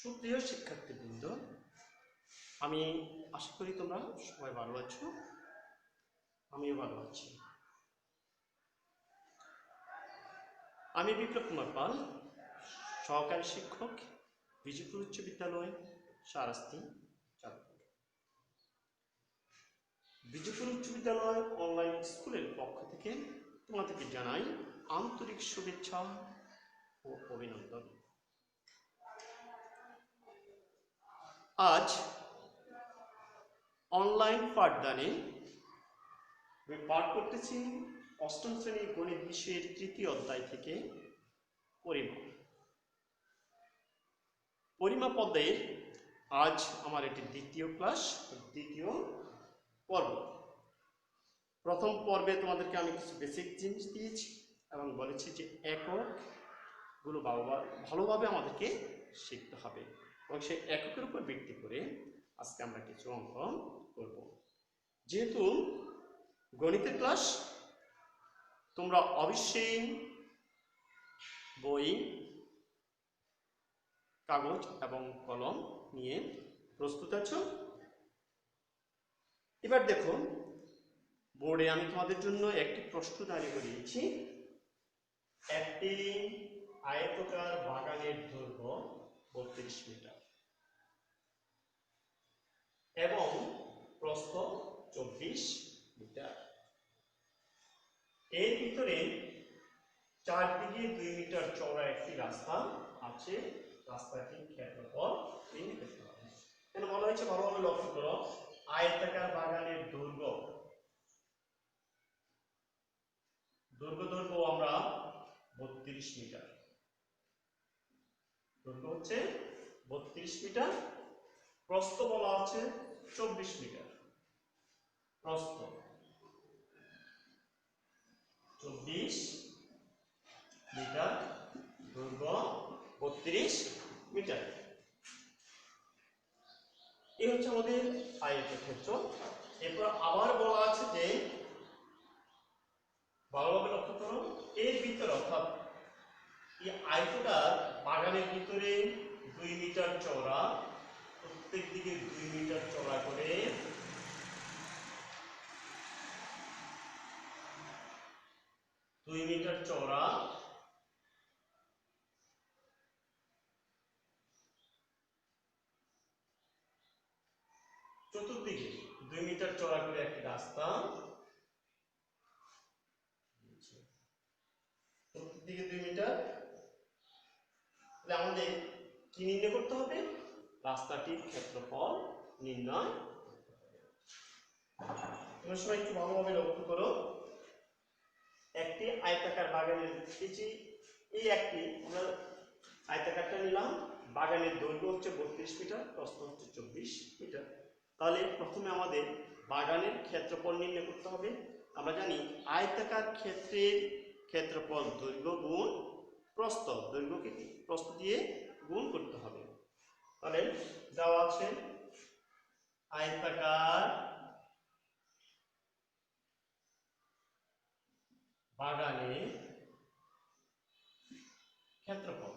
সুপ্রিয় শিক্ষার্থীবৃন্দ, আমি আশা করি তোমরা সবাই ভালো আছো। আমিও ভালো আছি। আমি বিপ্লব কুমার পাল, সহকারী শিক্ষক, বিজেপুর উচ্চ বিদ্যালয়, শারাস্তি, চাঁদপুর। বিজেপুর উচ্চ বিদ্যালয় অনলাইন স্কুলের পক্ষ থেকে তোমাদেরকে জানাই আন্তরিক শুভেচ্ছা ও অভিনন্দন। আজ অনলাইন পাঠদানে আমি পাঠ করতেছি অষ্টম শ্রেণী গণিত বিষয়ের তৃতীয় অধ্যায় থেকে পরিমাপ। পরিমাপ অধ্যায়ের আজ আমার এটি দ্বিতীয় ক্লাস, দ্বিতীয় পর্ব। প্রথম পর্বে তোমাদেরকে আমি কিছু বেসিক জিনিস দিয়েছি এবং বলেছি যে এককগুলো ভালোভাবে আমাদেরকে শিখতে হবে এবং সেই এককের উপর ভিত্তি করে আজকে আমরা কিছু অঙ্ক করব। যেহেতু গণিতের ক্লাস, তোমরা অবশ্যই বই, কাগজ এবং কলম নিয়ে প্রস্তুত আছো। এবার দেখো, বোর্ডে আমি তোমাদের জন্য একটি প্রশ্ন দাঁড়িয়ে করিয়েছি। একটি আয়তাকার বাগানের দৈর্ঘ্য 32 মিটার এবং প্রস্থ 24 মিটার। এর ভিতরে চারদিকে 2 মিটার চওড়া একটি রাস্তা আছে। রাস্তাটির ক্ষেত্রফল নির্ণয় করতে হবে। এখানে বলা হয়েছে, ভালোভাবে লক্ষ্য করো, আয়তাকার বাগানের দৈর্ঘ্য আমরা 32 মিটার। দৈর্ঘ্য হচ্ছে 32 মিটার। প্রস্থ বলা আছে 24 মিটার। প্রস্থ 24 মিটার, দৈর্ঘ্য 32 মিটার। এই হচ্ছে আমাদের আয়তক্ষেত্র। এরপর আবার বলা আছে যে, ভালোভাবে লক্ষ্য করো, এর ভিতরে অর্থাৎ এই আয়তটার বাগানের ভিতরে 2 মিটার চওড়া, প্রত্যেক দিকে 2 মিটার চওড়া করে 2 মিটার চওড়া চতুর্দিকে 2 মিটার চওড়া করে একটি রাস্তা, চতুর্দিকে 2 মিটার। তাহলে আমাদের কি নির্ণয় করতে হবে? রাস্তাটির ক্ষেত্রফল নির্ণয় করতে হবে। তোমরা সবাই একটু ভালোভাবে লক্ষ্য করো, একটি আয়তাকার বাগানের এই একটি আমরা আয়তাকারটা নিলাম। বাগানের দৈর্ঘ্য হচ্ছে 32 মিটার, প্রস্থ হচ্ছে 24 মিটার। তাহলে প্রথমে আমাদের বাগানের ক্ষেত্রফল নির্ণয় করতে হবে। আমরা জানি আয়তাকার ক্ষেত্রের ক্ষেত্রফল দৈর্ঘ্য গুণ প্রস্থ, দৈর্ঘ্যকে প্রস্থ দিয়ে গুণ করতে হবে। তাহলে দেওয়া আছে আয়তাকার বাগানের ক্ষেত্রফল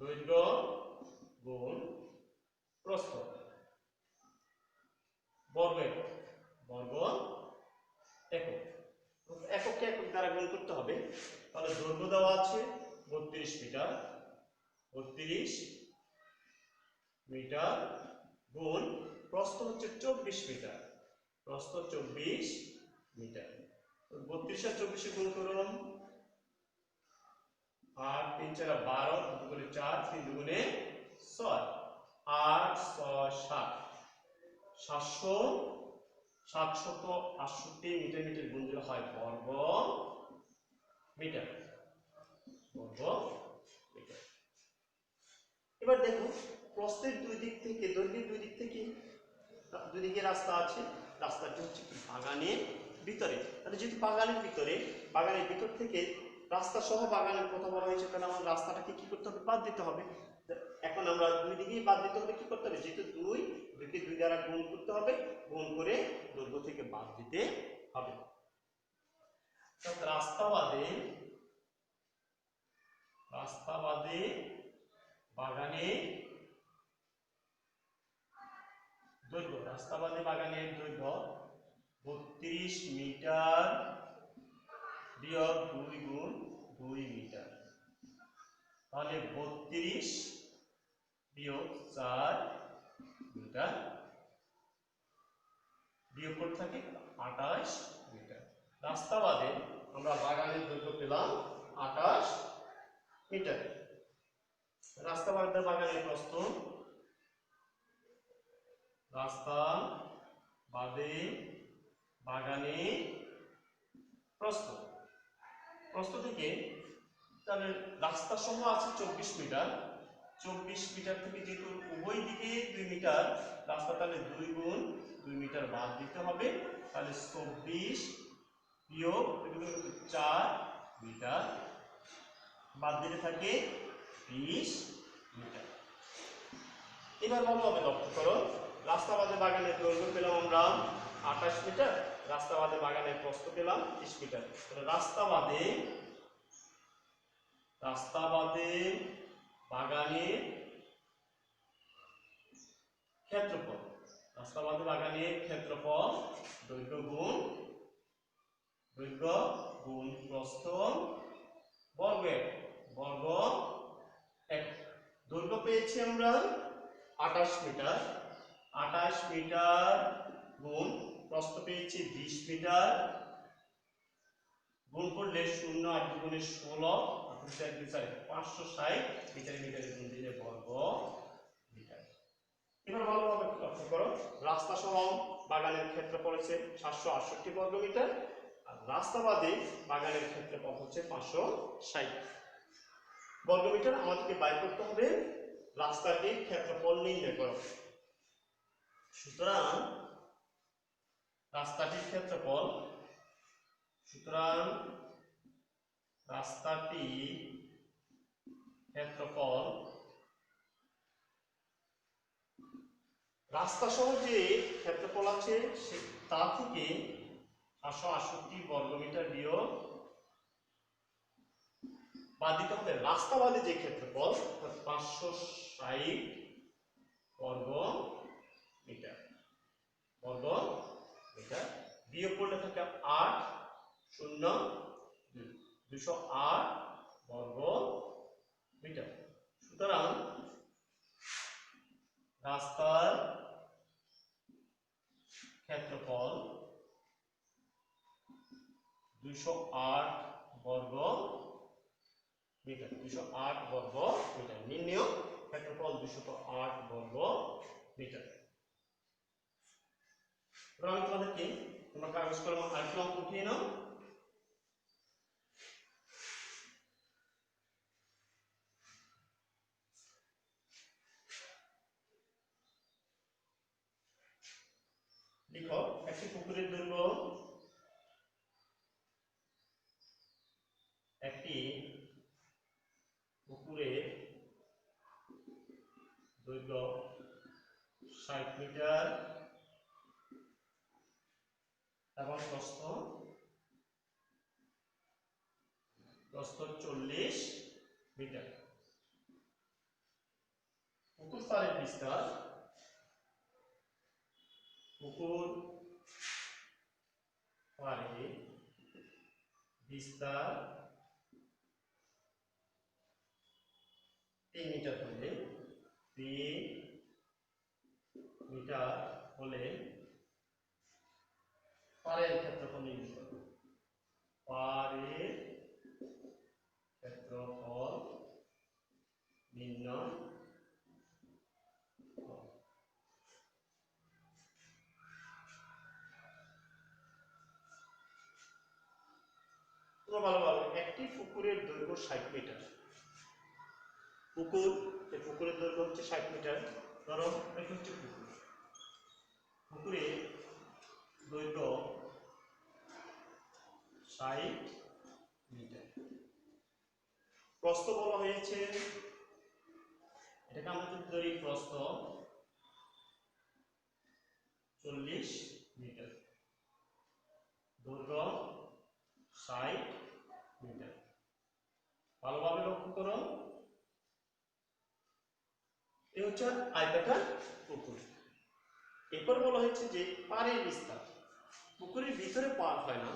দৈর্ঘ্য গুণ প্রস্থ বর্গ একক, বর্গ একক। এককে একক দ্বারা গুণ করতে হবে। তাহলে দৈর্ঘ্য দেওয়া আছে 32 মিটার, 32 মিটার গুণ প্রস্থ হচ্ছে 24 মিটার, প্রস্থ 24 মিটার। 32 আর 24 গুণ করুন, 8 3 4 12, 2 গুণে 4, 3 দুগুণে 6, 8 6 7, 768 মিটার। মিটার গুণ দিলে হয় বর্গ মিটার, বর্গ মিটার। এবার দেখো, প্রস্থের দুই দিক থেকে, দৈর্ঘ্যের দুই দিক থেকে, দুই দিকে রাস্তা আছে। রাস্তাটি হচ্ছে কি বাগানের ভিতরে। তাহলে যেহেতু বাগানের ভিতর থেকে রাস্তা সহ বাগানের কথা বলা হয়েছে, তাহলে আমার রাস্তাটাকে কি করতে হবে? বাদ দিতে হবে। এখন আমরা দুই দিকেই বাদ দিতে হবে। কি করতে হবে? যেহেতু দুইকে 2 দ্বারা গুণ করতে হবে, গুণ করে দৈর্ঘ্য থেকে বাদ দিতে হবে। রাস্তা বাদে রাস্তা বাদে বাগানের দৈর্ঘ্য, রাস্তা বাদে বাগানের দৈর্ঘ্য 32 মিটার বিয়োগ 2 গুণ 2 মিটার। তাহলে 32 বিয়োগ 4 মিটার বিয়োগ করতে থাকে 28 মিটার। রাস্তা বাদে আমরা বাগানের দৈর্ঘ্য পেলাম 28 মিটার। রাস্তা বাদে বাগানের প্রস্থ, রাস্তা বাদে বাগানের প্রস্থ, প্রস্থ থেকে তাহলে রাস্তা সহ আছে 24 মিটার। 24 মিটার থেকে যেহেতু উভয় দিকে 2 মিটার রাস্তা, তাহলে 2 গুণ 2 মিটার বাদ দিতে হবে। তাহলে 24 বিয়োগ 4 মিটার বাদ দিতে থাকে 20 মিটার। এবার ভালোভাবে লক্ষ্য করো, রাস্তা বাদে বাগানের দৈর্ঘ্য পেলাম আমরা 28 মিটার, রাস্তা বাদে বাগানের প্রস্থ পেলাম 30 মিটার। রাস্তা বাদে বাগানের ক্ষেত্রফল, রাস্তা বাদে বাগানের ক্ষেত্রফল দৈর্ঘ্য গুণ প্রস্থ বর্গ 1 দৈর্ঘ্য পেয়েছি আমরা 28 মিটার, 28 মিটার গুণ প্রস্থ পেয়েছি 20 মিটার, গুণ করলে 0 8 গুণে 16 560 মিটার, মিটারে গুণ দিলে বর্গ মিটার। এবার ভালোভাবে লক্ষ্য করো, রাস্তা সহ বাগানের ক্ষেত্রফল হচ্ছে 768 বর্গ মিটার, আর রাস্তা বাদে বাগানের ক্ষেত্রফল হচ্ছে 560 বর্গ মিটার। আমাদেরকে বাইর করতে হবে রাস্তাটির ক্ষেত্রফল নির্ণয় করো। সুতরাং রাস্তাটির ক্ষেত্রফল, রাস্তা সহ যে ক্ষেত্রফল আছে তা থেকে 768 বর্গ মিটার বিয়োগ বাদ দিতে হবে রাস্তা বাদে যে ক্ষেত্রফল 560 বর্গ মিটার বিয়োগ করলে থাকে 8 0 208 বর্গ মিটার। সুতরাং রাস্তার ক্ষেত্রফল 208 বর্গ মিটার, 208 বর্গ মিটার। নির্ণয় ক্ষেত্রফল 208 বর্গ মিটার। আমি তোমাদেরকে তোমরা কাগজ কলম আরেকটু অঙ্ক উঠিয়ে নাও। লিখো, একটি পুকুরের দৈর্ঘ্য, একটি পুকুরের দৈর্ঘ্য 60 মিটার এবং প্রস্থ 40 মিটার। পুকুর পাড়ের বিস্তার, পুকুর পাড়ে বিস্তার 3 মিটার হলে 3 মিটার হলে পাড়ের ক্ষেত্রফল নির্ণয় করো। পাড়ের ক্ষেত্রফল নির্ণয় করো। ভালোভাবে, একটি পুকুরের দৈর্ঘ্য 60 মিটার। পুকুরের দৈর্ঘ্য হচ্ছে 60 মিটার। ধরো এটা হচ্ছে পুকুরের দৈর্ঘ্য 60 মিটার। প্রস্থ বলা হয়েছে, এটাকে আমরা যদি ধরি প্রস্থ 40 মিটার, দৈর্ঘ্য 60 মিটার। ভালোভাবে লক্ষ্য করো, হচ্ছে আয়তাকার পুকুর। এরপর বলা হয়েছে যে পাড়ের বিস্তার। পুকুরের ভিতরে পাড় হয় না,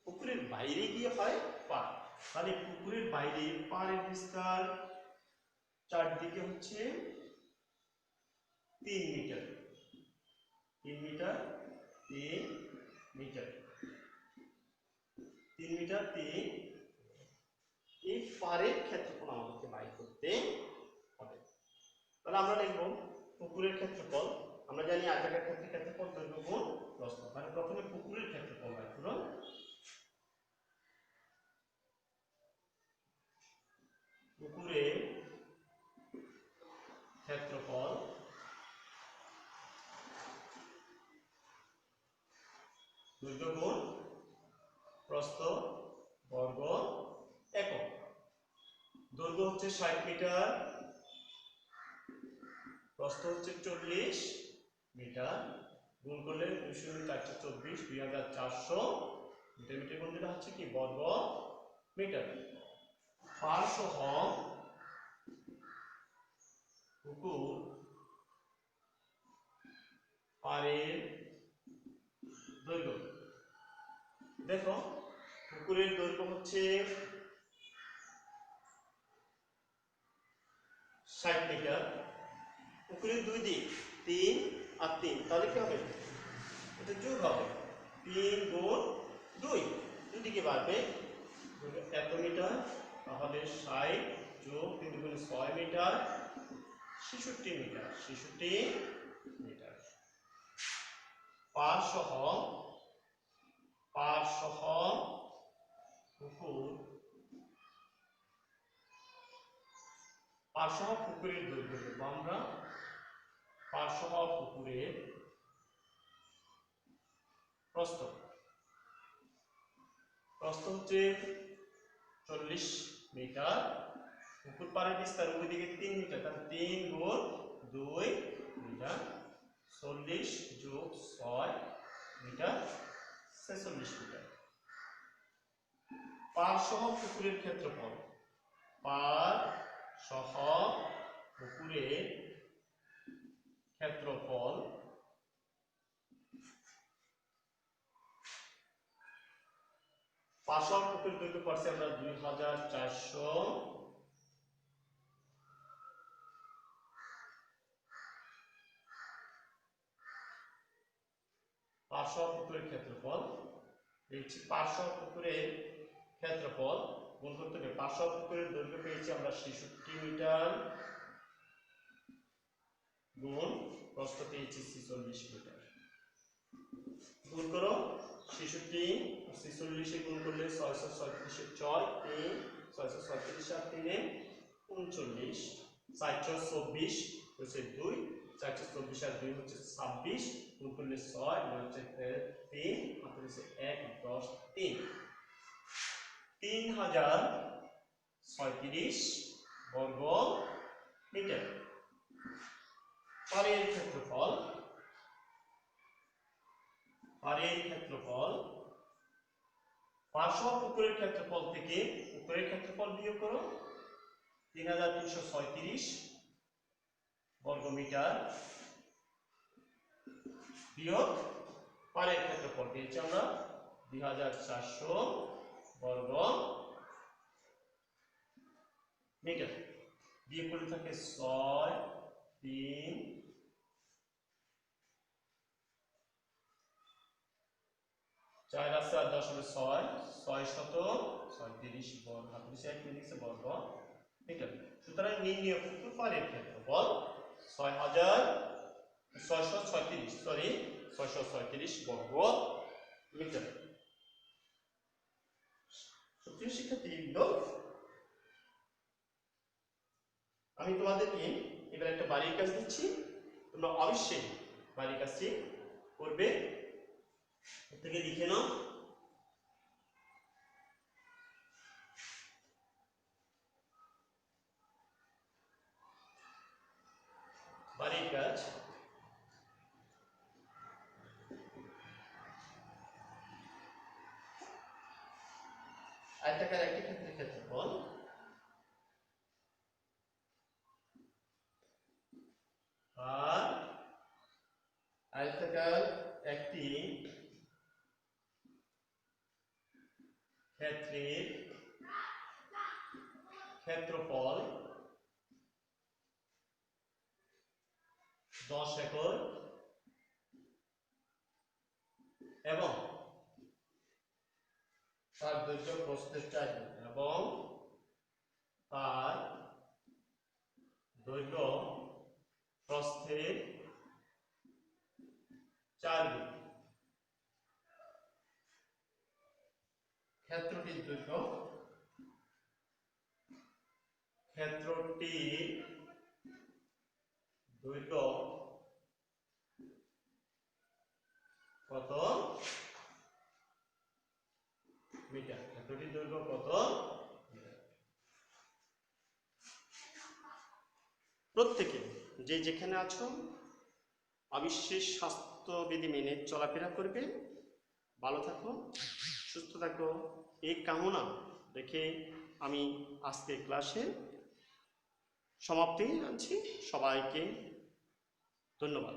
পুকুরের বাইরে গিয়ে হয় পাড়। তাহলে পুকুরের বাইরে পাড়ের বিস্তার চারদিকে হচ্ছে 3 মিটার। 3 metre 3 metre 3 metre 3। এই পাড়ের ক্ষেত্রফল আমাদেরকে বাইর করতে হবে। তাহলে আমরা লিখব পুকুরের ক্ষেত্রফল। আমরা জানি আয়তাকার ক্ষেত্রের ক্ষেত্রফল দৈর্ঘ্য গুণ প্রস্থ। মানে প্রথমে পুকুরের ক্ষেত্রফল বাইর করো। পুকুরের ক্ষেত্রফল দৈর্ঘ্য গুণ প্রস্থ বর্গ একক। দৈর্ঘ্য হচ্ছে 60 মিটার, প্রস্থ হচ্ছে 40 মিটার, গুণ করলে 200 424 2400 মিটার। মিটার গুণ দিলে হচ্ছে কি বর্গ মিটার। পাড় সহ পুকুর পাড়ের দৈর্ঘ্য। দেখো পুকুরের দৈর্ঘ্য হচ্ছে 60 মিটার। পুকুরের দুই দিক 3 আর 3, তাহলে কি হবে? এটা যোগ হবে, 3 গুণ 2, দুই দিকে বাড়বে এত মিটার। তাহলে 60 যোগ 3 দুগুণে 6 মিটার, 66 মিটার। 66 মিটার। পাড় সহ পুকুর পাড় সহ পুকুরের দৈর্ঘ্য দেব আমরা। পাড় সহ পুকুরের প্রস্থ হচ্ছে 40 মিটার। পুকুর পাড়ের বিস্তার ওই দিকে 3 মিটার, তাহলে 3 গুণ 2 মিটার। 40 যোগ 6 মিটার, 46 মিটার। পাড় সহ পুকুরের ক্ষেত্রফল। পাড় সহ পুকুরের ক্ষেত্রফল পাড় সহ পুকুরের দৈর্ঘ্য পাচ্ছি আমরা 2400। পাড় সহ পুকুরের ক্ষেত্রফল পেয়েছি। পাড় সহ পুকুরের ক্ষেত্রফল গুণ করতে হবে। পাড় সহ পুকুরের দৈর্ঘ্য পেয়েছি আমরা 66 মিটার, গুণ প্রস্থ পেয়েছি 46 মিটার। গুণ করো 66 আর 46 গুণ করলে 636 এর 6 3 636 আর 3 39, 424 হচ্ছে 2, 424 আর 2 হচ্ছে 26, গুণ করলে 6 হচ্ছে 3 আর হচ্ছে 1 10 3 3036 বর্গ মিটার। পাড়ের ক্ষেত্রফল পাড় সহ পুকুরের ক্ষেত্রফল থেকে পুকুরের ক্ষেত্রফল বিয়োগ করো। 3336 বর্গ মিটার বিয়োগ পাড়ের ক্ষেত্রফল পেয়েছি আমরা 2400 বর্গ মিটার। বিয়োগ করলে থাকে 6 3 4 আছে আর 10 হলে 6 636 বর্গ বর্গ মিটার। সুতরাং নির্ণয় পুকুর পাড়ের ক্ষেত্রফল 636 বর্গ মিটার। সুপ্রিয় শিক্ষার্থীবৃন্দ, আমি তোমাদেরকে এবার একটা বাড়ির কাজ দিচ্ছি, তোমরা অবশ্যই বাড়ির কাজটি করবে। থেকে লিখে নাও। বাড়ির কাজ আয়তাকার একটি ক্ষেত্রের ক্ষেত্রফল ক্ষেত্রের ক্ষেত্রফল 10 একর এবং তার দৈর্ঘ্য প্রস্থের 4 গুণ। এবং তার দৈর্ঘ্য প্রস্থের 4 গুণ। ক্ষেত্রটির দৈর্ঘ্য কত মিটার? ক্ষেত্রটির দৈর্ঘ্য কত মিটার? প্রত্যেকে যে যেখানে আছো অবিশ্বাস স্বাস্থ্যবিধি মেনে চলাফেরা করবে, ভালো থাকো, সুস্থ থাকো, এই কামনা রেখে আমি আজকের ক্লাসে সমাপ্তি আনছি। সবাইকে ধন্যবাদ।